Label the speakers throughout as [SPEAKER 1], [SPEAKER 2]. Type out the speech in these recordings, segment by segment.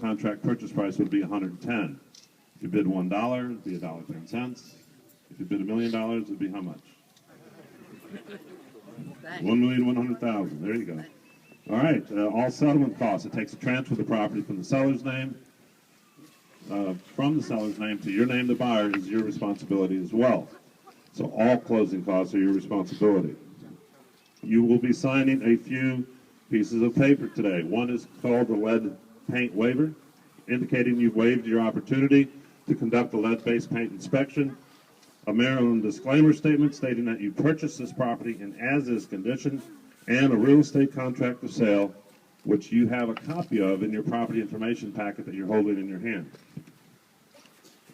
[SPEAKER 1] contract purchase price would be $110. If you bid $1, it'd be $1.10. If you bid $1 million, it'd be how much? $1,100,000. There you go. All right. All settlement costs. It takes a transfer of the property from the seller's name, to your name, the buyer, is your responsibility as well. So all closing costs are your responsibility. You will be signing a few pieces of paper today. One is called the lead paint waiver, indicating you've waived your opportunity to conduct a lead-based paint inspection. A Maryland disclaimer statement stating that you purchased this property in as-is condition, and a real estate contract of sale, which you have a copy of in your property information packet that you're holding in your hand.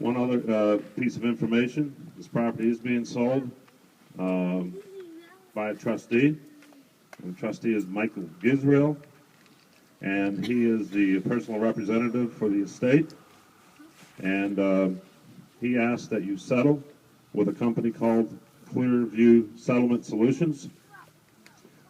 [SPEAKER 1] One other piece of information: this property is being sold by a trustee. And the trustee is Michael Gisrael, and he is the personal representative for the estate. And he asked that you settle with a company called Clearview Settlement Solutions.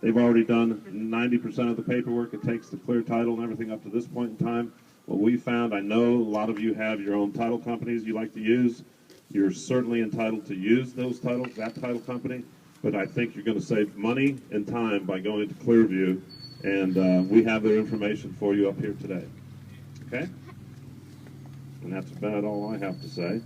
[SPEAKER 1] They've already done 90% of the paperwork it takes to clear title and everything up to this point in time. What we found, I know a lot of you have your own title companies you like to use. You're certainly entitled to use that title company, but I think you're going to save money and time by going to Clearview, and we have their information for you up here today. Okay? And that's about all I have to say.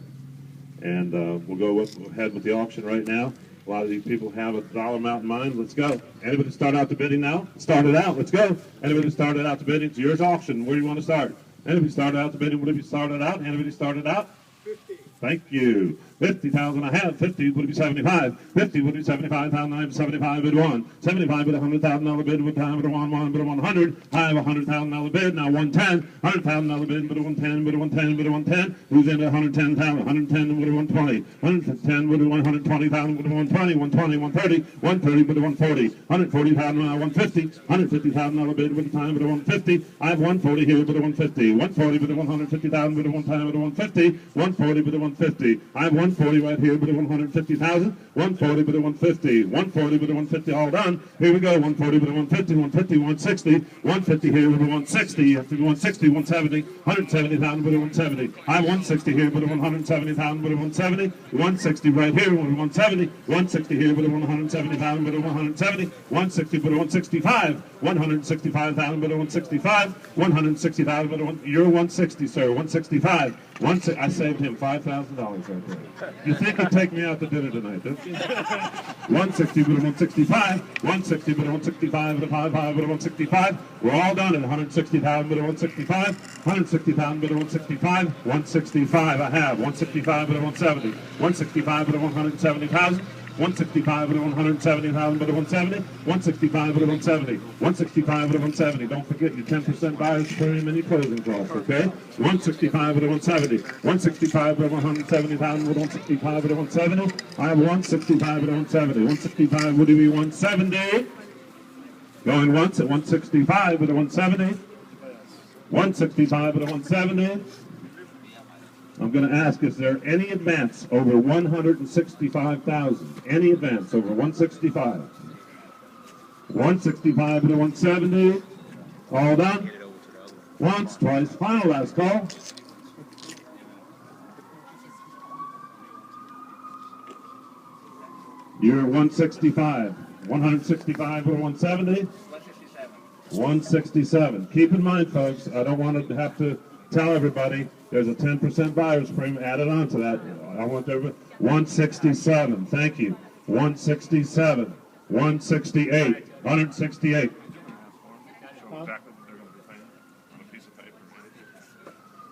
[SPEAKER 1] And we'll go ahead with the auction right now. A lot of these people have a dollar amount in mind. Let's go. Anybody start out the bidding now? Start it out. Let's go. Anybody started out the bidding? It's yours auction. Where do you want to start? Anybody started out the bidding? What have you started out? Anybody started out? 50. Thank you. 50,000 I have. 50 would be 75. 50 would be 75,000. I have 75 bid one. 75 bid $100,000 bid with time bid one bid 100. I have $100,000 bid. Now 110. $100,000 bid bid 110 bid 110 bid 110. Who's in 110,000? 110 bid 120. 110 bid 120,000 bid 120. 120 130. 130 bid 140. 140,000 now 150. $150,000 bid with time bid 150. I have 140 here bid 150. 140 bid 150,000 bid 1 time bid 150. 140 bid 150. I have 140 right here, but 150,000. 140, but 150. 140, but 150. All done. Here we go. 140, but 150. 150, 160. 150 here, but 160. You have to be 160, 170. 170,000, but 170. I have 160 here, but 170,000, but 170. 160 right here, but 170. 160 here, but 170,000, but 170. 160, but 165. 165,000, but 165. 160,000, but you're 160, sir. 165. I saved him $5,000 right there. You think he'd take me out to dinner tonight, don't you? 160 but 165, 160 but 165 but 55 but 165. We're all done at 160,000 but 165, 160,000 but 165, 165 I have, 165 but 170, 165 but 170,000. 165 but 170,000 but 170, 165 but 170, 165 but 170. Don't forget your 10% buyer's premium and your closing costs, okay? 165 but 170, 165 but 170,000 but 165 but 170. I have 165 but 170, 165 would be 170. Going once at 165 but 170, 165 but 170. I'm going to ask, is there any advance over 165,000? Any advance over 165? 165 to 170. All done? Once, twice, final last call. You're 165. 165 to 170. 167. Keep in mind, folks, I don't want to have to tell everybody there's a 10% buyer's premium added on to that. I want everybody. 167. Thank you. 167. 168. 168.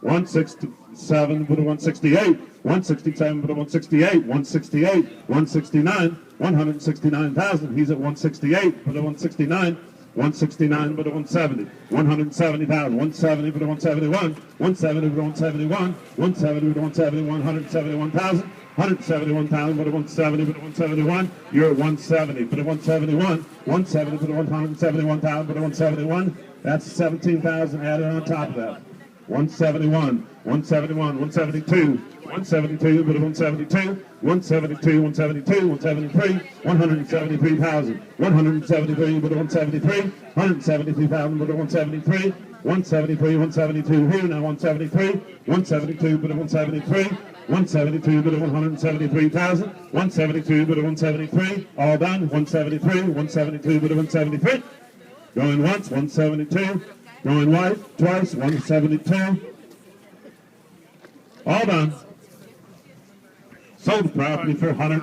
[SPEAKER 1] 167 with a 168. 167 with a 168. 168. 169. 169,000. He's at 168 with a 169. 169 but a 170, 170,000, 170 but a 171, 170 but a 171, 170 but a 171, 171,000, 171,000 but a 170 but a 171. You're at 170 but a 171, 170 but a 171,000 but a 171. That's 17,000 added on top of that. 171, 171, 172, 172 but a 172, 172, 172, 173, 173,000, 173 but a 173, 173,000 but a 173, 173, 172 here, now 173, 172, bid of 173, 172, bid of 173,000, 172, bid of 173, all done, 173, 172, bid of 173, going once, 172, going twice, 172, all done. Sold the property for 100.